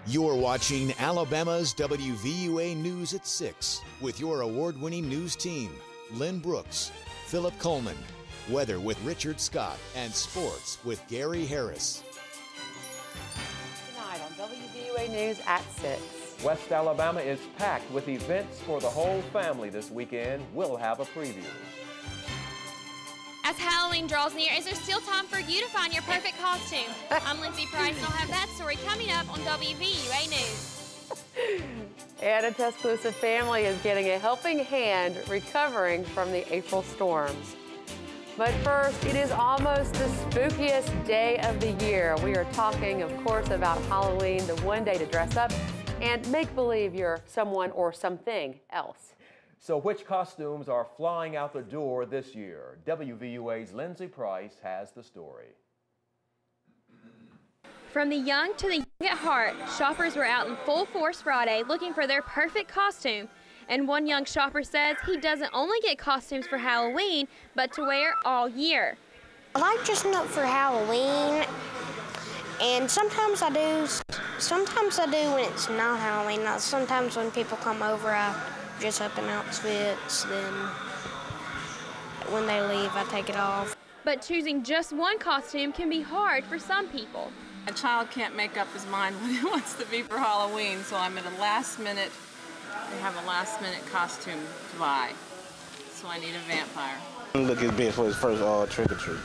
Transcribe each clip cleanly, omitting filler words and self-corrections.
You're watching Alabama's WVUA News at 6 with your award-winning news team, Lynn Brooks, Philip Coleman, weather with Richard Scott, and sports with Gary Harris. Tonight on WVUA News at 6. West Alabama is packed with events for the whole family this weekend. We'll have a preview. As Halloween draws near, is there still time for you to find your perfect costume? I'm Lindsay Price, and I'll have that story coming up on WVUA News. And a Tuscaloosa family is getting a helping hand recovering from the April storms. But first, it is almost the spookiest day of the year. We are talking, of course, about Halloween, the one day to dress up and make believe you're someone or something else. So which costumes are flying out the door this year? WVUA's Lindsay Price has the story. From the young to the young at heart, shoppers were out in full force Friday looking for their perfect costume. And one young shopper says he doesn't only get costumes for Halloween, but to wear all year. I like dressing up for Halloween, and sometimes I do when it's not Halloween. Sometimes when people come over, I dress up in outfits, then when they leave, I take it off. But choosing just one costume can be hard for some people. A child can't make up his mind what he wants to be for Halloween, so I'm at a last minute, I have a last minute costume to buy. So I need a vampire. Look, it's being for his first trick or treat.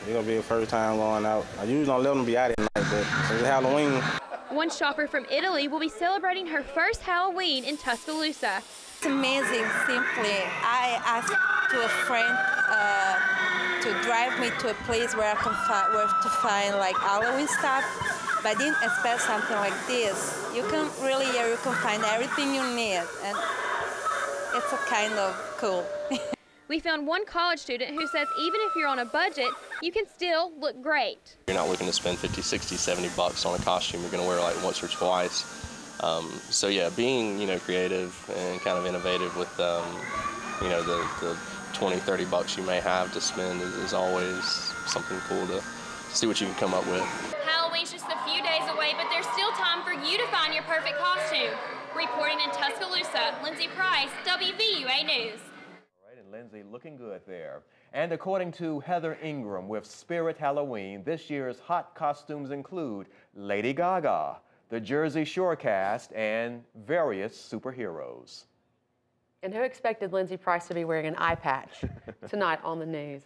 It's gonna be his first time going out. I usually don't let him be out at night, but since it's Halloween. One shopper from Italy will be celebrating her first Halloween in Tuscaloosa. It's amazing, simply. I asked to a friend to drive me to a place where I can find like Halloween stuff, but I didn't expect something like this. You can find everything you need, and it's a kind of cool. We found one college student who says even if you're on a budget, you can still look great. You're not looking to spend 50, 60, 70 bucks on a costume you're going to wear like once or twice. So yeah, being, creative and kind of innovative with, the 20, 30 bucks you may have to spend is always something cool to see what you can come up with. Halloween's just a few days away, but there's still time for you to find your perfect costume. Reporting in Tuscaloosa, Lindsay Price, WVUA News. All right, and Lindsay looking good there. And according to Heather Ingram with Spirit Halloween, this year's hot costumes include Lady Gaga, the Jersey Shore cast, and various superheroes. And who expected Lindsay Price to be wearing an eye patch tonight on the news?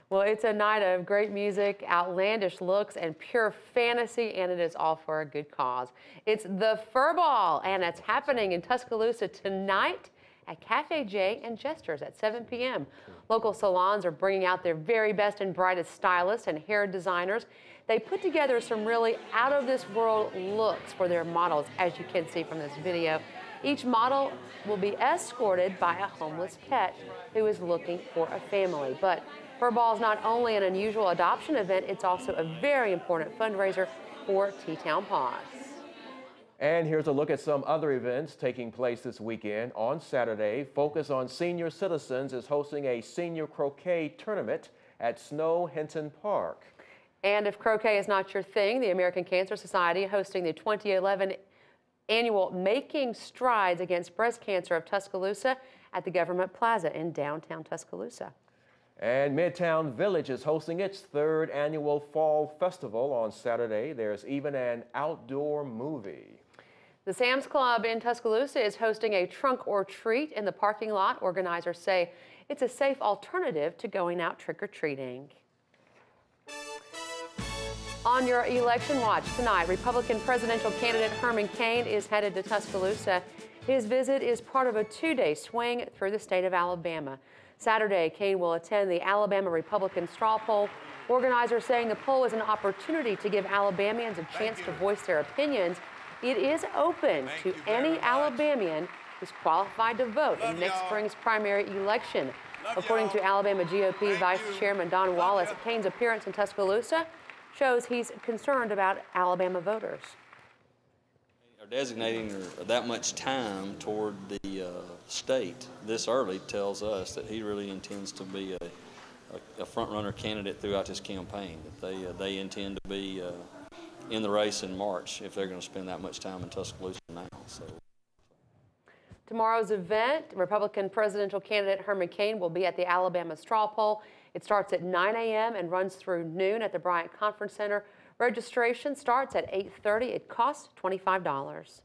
Well, it's a night of great music, outlandish looks, and pure fantasy, and it is all for a good cause. It's the Fur Ball, and it's happening in Tuscaloosa tonight at Cafe J and Jester's at 7 p.m. Local salons are bringing out their very best and brightest stylists and hair designers. They put together some really out-of-this-world looks for their models, as you can see from this video. Each model will be escorted by a homeless pet who is looking for a family. But Fur Ball is not only an unusual adoption event, it's also a very important fundraiser for T-Town Paws. And here's a look at some other events taking place this weekend. On Saturday, Focus on Senior Citizens is hosting a senior croquet tournament at Snow Hinton Park. And if croquet is not your thing, the American Cancer Society hosting the 2011 annual Making Strides Against Breast Cancer of Tuscaloosa at the Government Plaza in downtown Tuscaloosa. And Midtown Village is hosting its third annual Fall Festival on Saturday. There's even an outdoor movie. The Sam's Club in Tuscaloosa is hosting a trunk or treat in the parking lot. Organizers say it's a safe alternative to going out trick-or-treating. On your election watch tonight, Republican presidential candidate Herman Cain is headed to Tuscaloosa. His visit is part of a two-day swing through the state of Alabama. Saturday, Cain will attend the Alabama Republican straw poll. Organizers saying the poll is an opportunity to give Alabamians a chance to voice their opinions. It is open to any Alabamian who's qualified to vote in next spring's primary election. According to Alabama GOP Vice Chairman Don Wallace, Cain's appearance in Tuscaloosa shows he's concerned about Alabama voters. Designating that much time toward the state this early tells us that he really intends to be a front-runner candidate throughout his campaign, that they intend to be in the race in March if they're going to spend that much time in Tuscaloosa now. So. Tomorrow's event, Republican presidential candidate Herman Cain will be at the Alabama straw poll. It starts at 9 a.m. and runs through noon at the Bryant Conference Center. Registration starts at 8:30. It costs $25.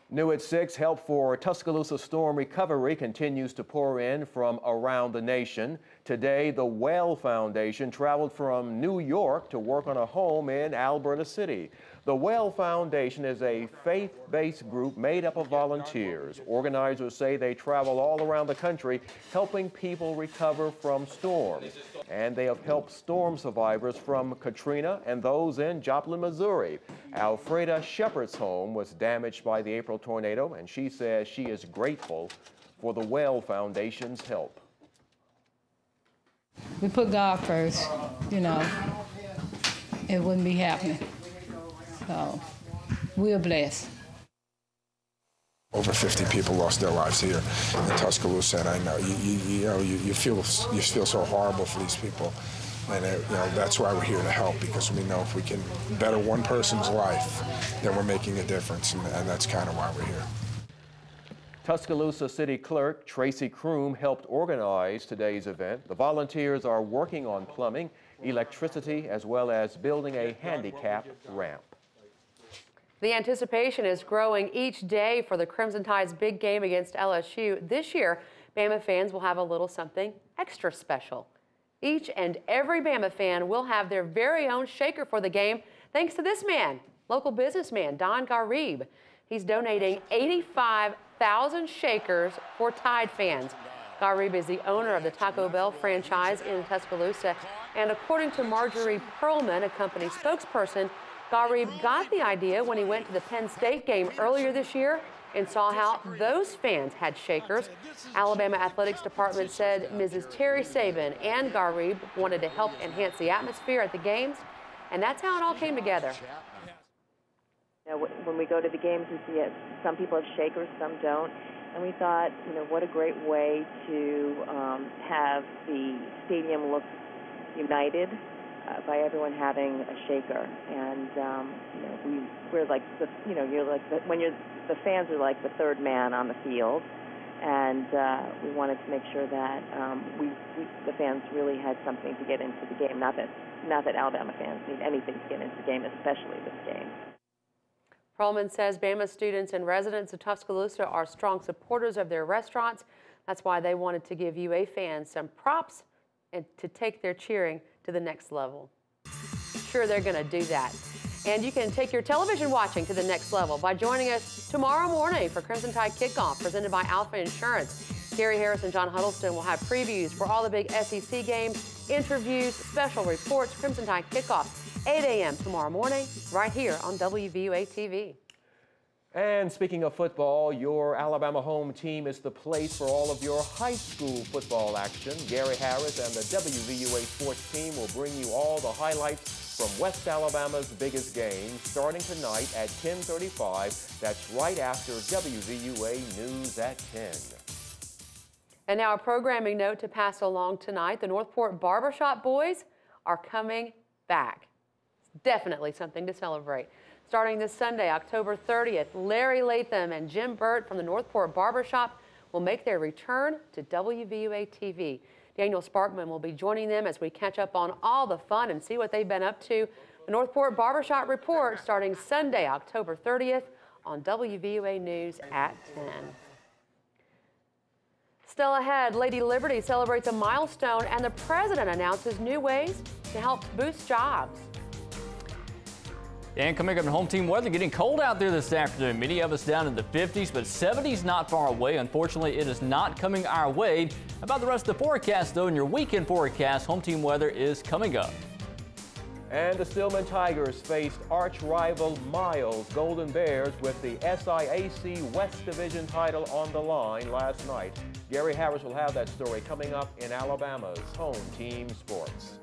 New at 6, help for Tuscaloosa storm recovery continues to pour in from around the nation. Today, the Well Foundation traveled from New York to work on a home in Alberta City. The Well Foundation is a faith-based group made up of volunteers. Organizers say they travel all around the country helping people recover from storms. And they have helped storm survivors from Katrina and those in Joplin, Missouri. Alfreda Shepard's home was damaged by the April tornado, and she says she is grateful for the Well Foundation's help. We put God first, you know, it wouldn't be happening. So we're blessed. Over 50 people lost their lives here in Tuscaloosa, and I know you feel so horrible for these people, and that's why we're here to help, because we know if we can better one person's life, then we're making a difference, and that's kind of why we're here. Tuscaloosa City Clerk Tracy Kroom helped organize today's event. The volunteers are working on plumbing, electricity, as well as building a handicap ramp. The anticipation is growing each day for the Crimson Tide's big game against LSU. This year, Bama fans will have a little something extra special. Each and every Bama fan will have their very own shaker for the game, thanks to this man, local businessman Don Garib. He's donating 85,000 shakers for Tide fans. Garib is the owner of the Taco Bell franchise in Tuscaloosa, and according to Marjorie Perlman, a company spokesperson, Garib got the idea when he went to the Penn State game earlier this year and saw how those fans had shakers. Alabama Athletics Department said Mrs. Terry Sabin and Garib wanted to help enhance the atmosphere at the games, and that's how it all came together. When we go to the games, we see it. Some people have shakers, some don't. And we thought, what a great way to have the stadium look united by everyone having a shaker. And we're like the fans are like the third man on the field, and we wanted to make sure that the fans really had something to get into the game. Not that Alabama fans need anything to get into the game, especially this game. Perlman says Bama students and residents of Tuscaloosa are strong supporters of their restaurants. That's why they wanted to give UA fans some props and to take their cheering to the next level. Sure, they're going to do that. And you can take your television watching to the next level by joining us tomorrow morning for Crimson Tide Kickoff presented by Alpha Insurance. Gary Harris and John Huddleston will have previews for all the big SEC games, interviews, special reports. Crimson Tide Kickoff, 8 a.m. tomorrow morning, right here on WVUA TV. And speaking of football, your Alabama home team is the place for all of your high school football action. Gary Harris and the WVUA sports team will bring you all the highlights from West Alabama's biggest games, starting tonight at 10:35. That's right after WVUA News at 10. And now a programming note to pass along tonight. The Northport Barbershop Boys are coming back. It's definitely something to celebrate. Starting this Sunday, October 30th, Larry Latham and Jim Burt from the Northport Barbershop will make their return to WVUA TV. Daniel Sparkman will be joining them as we catch up on all the fun and see what they've been up to. The Northport Barbershop Report starting Sunday, October 30th on WVUA News at 10. Still ahead, Lady Liberty celebrates a milestone and the president announces new ways to help boost jobs. And coming up in home team weather, getting cold out there this afternoon. Many of us down in the 50s, but 70s not far away. Unfortunately, it is not coming our way. About the rest of the forecast, though, in your weekend forecast, home team weather is coming up. And the Stillman Tigers faced arch rival Miles Golden Bears with the SIAC West Division title on the line last night. Gary Harris will have that story coming up in Alabama's Home Team Sports.